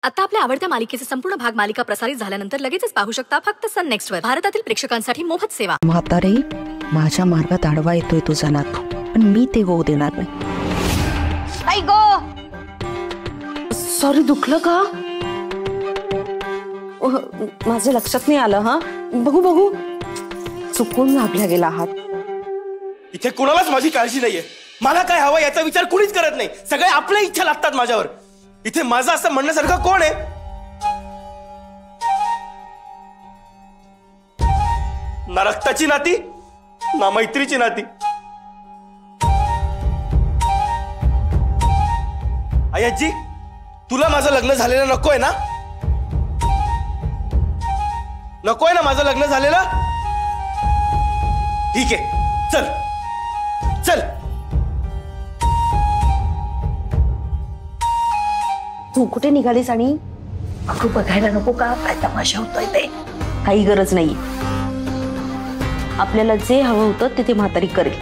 आता आपल्या आवडत्या मालिकेचे संपूर्ण भाग मालिका प्रसारित झाल्यानंतर लगेचच पाहू शकता फक्त सन नेक्स्ट वर. भारतातील प्रेक्षकांसाठी मोफत सेवा. म्हातारे, माझ्या मार्गात आडवा येतोय तुझा नातू, पण मी ते होऊ देणार नाही. आई गो, सॉरी, दुखलं का? माझ्या लक्षात नाही आलं. हा, बघू बघू, चुकून लागला गेला हात. इथे कुणालाच माझी काळजी नाहीये. मला काय हवं याचा विचार कुणीच करत नाही. सगळे आपल्या इच्छा लागतात माझ्यावर. इथे माझं असं म्हणण्यासारखं कोण आहे? ना रक्ताची नाती ना मैत्रीची नाती. आई आजी, तुला माझं लग्न झालेलं नकोय ना? नकोय ना माझं लग्न झालेलं? ठीक आहे, चल चल. तू कुठे निघालीस? आणि तू बघायला नको का काय तमाशा होतोय ते? काही गरज नाही. आपल्याला जे हवं होतं ते म्हातारी करेल,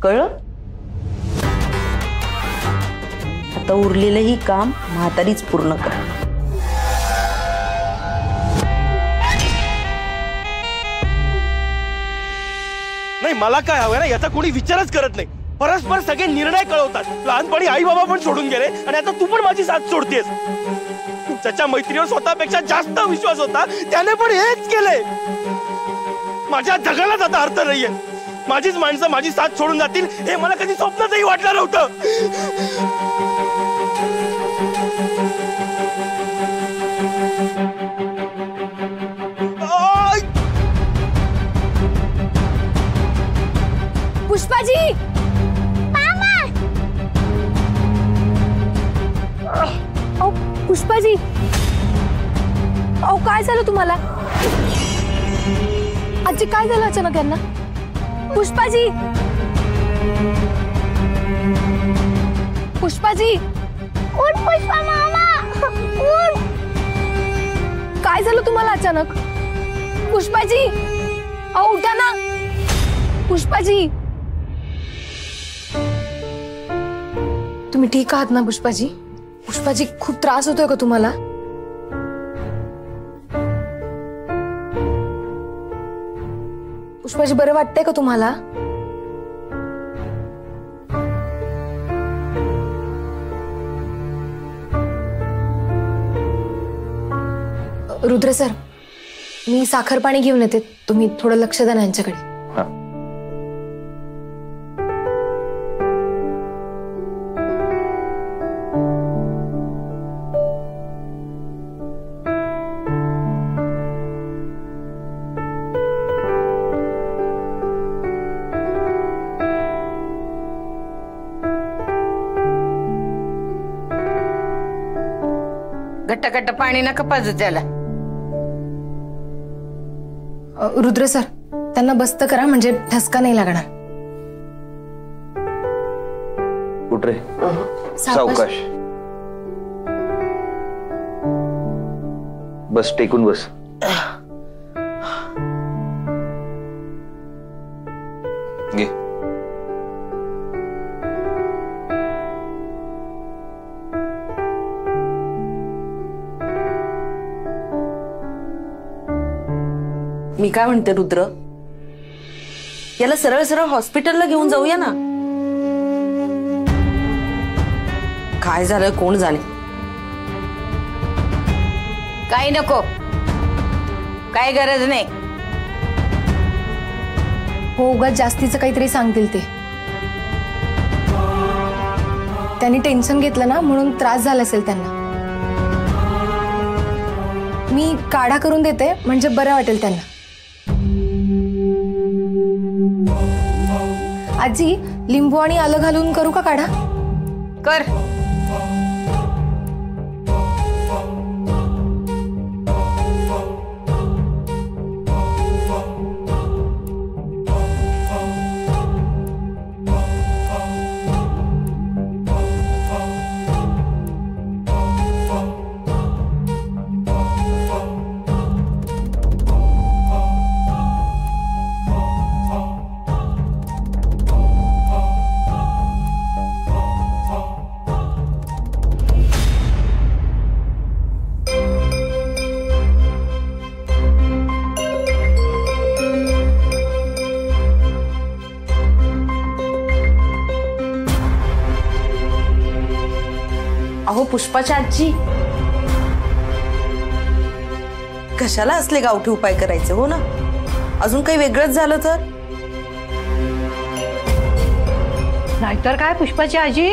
कळलं? आता उरलेलंही काम म्हातारीच पूर्ण कर. नाही, मला काय हवंय ना याचा कोणी विचारच करत नाही. परस्पर सगळे निर्णय कळवतात. लहानपणी आई बाबा पण सोडून गेले आणि आता तू पण माझी साथ सोडतेस. त्याच्या मैत्रीवर स्वतःपेक्षा जास्त विश्वास होता, त्याने पण हेच केलंय. माझ्या जगालाच आता अर्थ नाहीये. माझीच माणसं माझी साथ सोडून जातील हे मला कधी स्वप्नातही वाटलं नव्हतं. पुष्पाजी, पुष्पाजी, अहो काय झालं तुम्हाला? आजी काय झालं अचानक यांना? पुष्पाजी, पुष्पाजी, उठ पुष्पा मामा, उठ. काय झालं तुम्हाला अचानक? पुष्पाजी, अहो उठा ना. पुष्पाजी, तुम्ही ठीक आहात ना? पुष्पाजी, पुष्पाजी, खूप त्रास होतोय का तुम्हाला? पुष्पाजी, बरं वाटतंय का तुम्हाला? रुद्र सर, मी साखर पाणी घेऊन येते. तुम्ही थोडं लक्ष द्या ना यांच्याकडे. घट्ट घट्ट पाणी नका पाजू त्याला. रुद्र सर, त्यांना बस्त करा म्हणजे ठसका नाही लागणार. उठ रे, सावकाश. बस, टेकून बस. घे. मी काय म्हणते रुद्र, याला सरळ सरळ हॉस्पिटलला घेऊन जाऊया ना. काय झालं कोण जाणे. काही नको, काही गरज नाही. हो, उगाच जास्तीचं काहीतरी सांगतील ते. त्यांनी टेन्शन घेतलं ना म्हणून त्रास झाला असेल त्यांना. मी काढा करून देते म्हणजे बरं वाटेल त्यांना. आजी, लिंबू आणि आलं घालून करू का काढा? कर. पुष्पाची आजी. कशाला असले गावठी उपाय करायचे हो ना. अजून काही वेगळंच झालं तर. नाहीतर काय पुष्पाची आजी,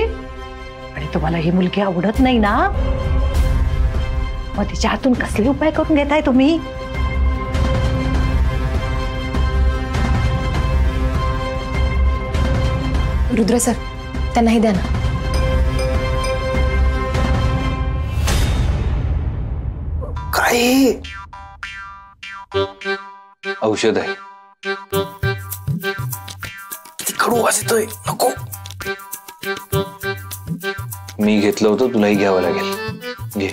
आणि तुम्हाला ही मुलगी आवडत नाही ना, मग तिच्या हातून कसले उपाय करून घेताय तुम्ही? रुद्र सर, त्यांनाही द्या ना. काय औषध आहे. कडू वास येतोय, नको. मी घेतलं होतं, तुलाही घ्यावं लागेल. घे.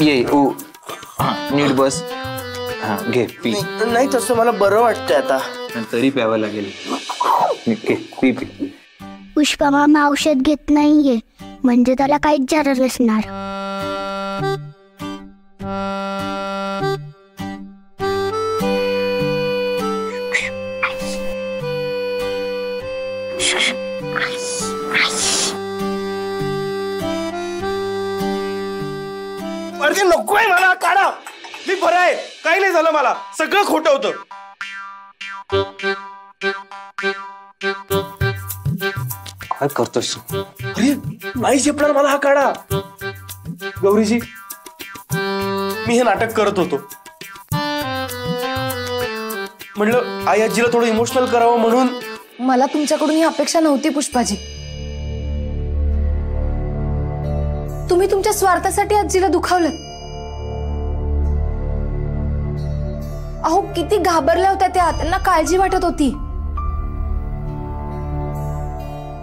ये नीट बस. हा घे, पी. नाही तसं मला बरं वाटतंय आता. तरी प्यावं लागेल. P P. पुष्पा मामा औषध घेत नाहीये म्हणजे त्याला काहीच झालं नसणार. अरे नकोय मला, काढा. मी बरं आहे, काही नाही झालं मला. सगळं खोटं होतं. काय करतोस? अरे नाही झेपणार मला, हा काढा. गौरीजी, मी हे नाटक करत होतो. म्हणलं आई आजीला थोडं इमोशनल करावं म्हणून. मला तुमच्याकडून ही अपेक्षा नव्हती पुष्पाजी. तुम्ही तुमच्या स्वार्थासाठी आजीला दुखावलं. अहो किती घाबरल्या होत्या त्या, त्यांना काळजी वाटत होती.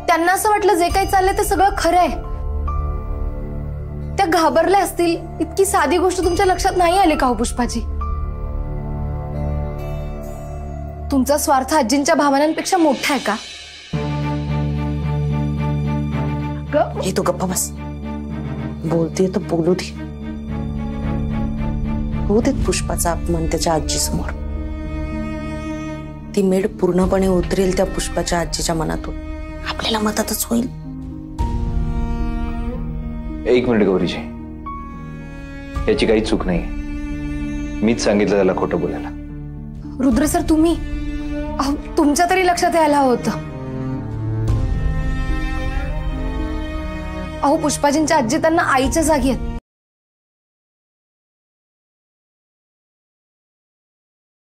त्यांना असं वाटलं जे काही चाललंय ते सगळं खरं आहे. त्या घाबरल्या असतील. इतकी साधी गोष्ट तुमच्या लक्षात नाही आली का हो पुष्पाजी? तुमचा स्वार्थ आजींच्या भावनांपेक्षा मोठा आहे का? हे तू गप्पा बस. बोलते तर बोलू दे. होऊ देत पुष्पाचा अपमान त्याच्या आजी समोर. ती मेड पूर्णपणे उतरेल त्या पुष्पाच्या आजीच्या मनातून. आपल्याला मदतच होईल. एक मिनिट गौरीजी, याची काही चूक नाही. मीच सांगितलं त्याला खोटं बोलायला. रुद्र सर, तुम्ही तुमच्या तरी लक्षात यायला होतं. अहो पुष्पाजींच्या आजी त्यांना आईच्या जागी आहेत.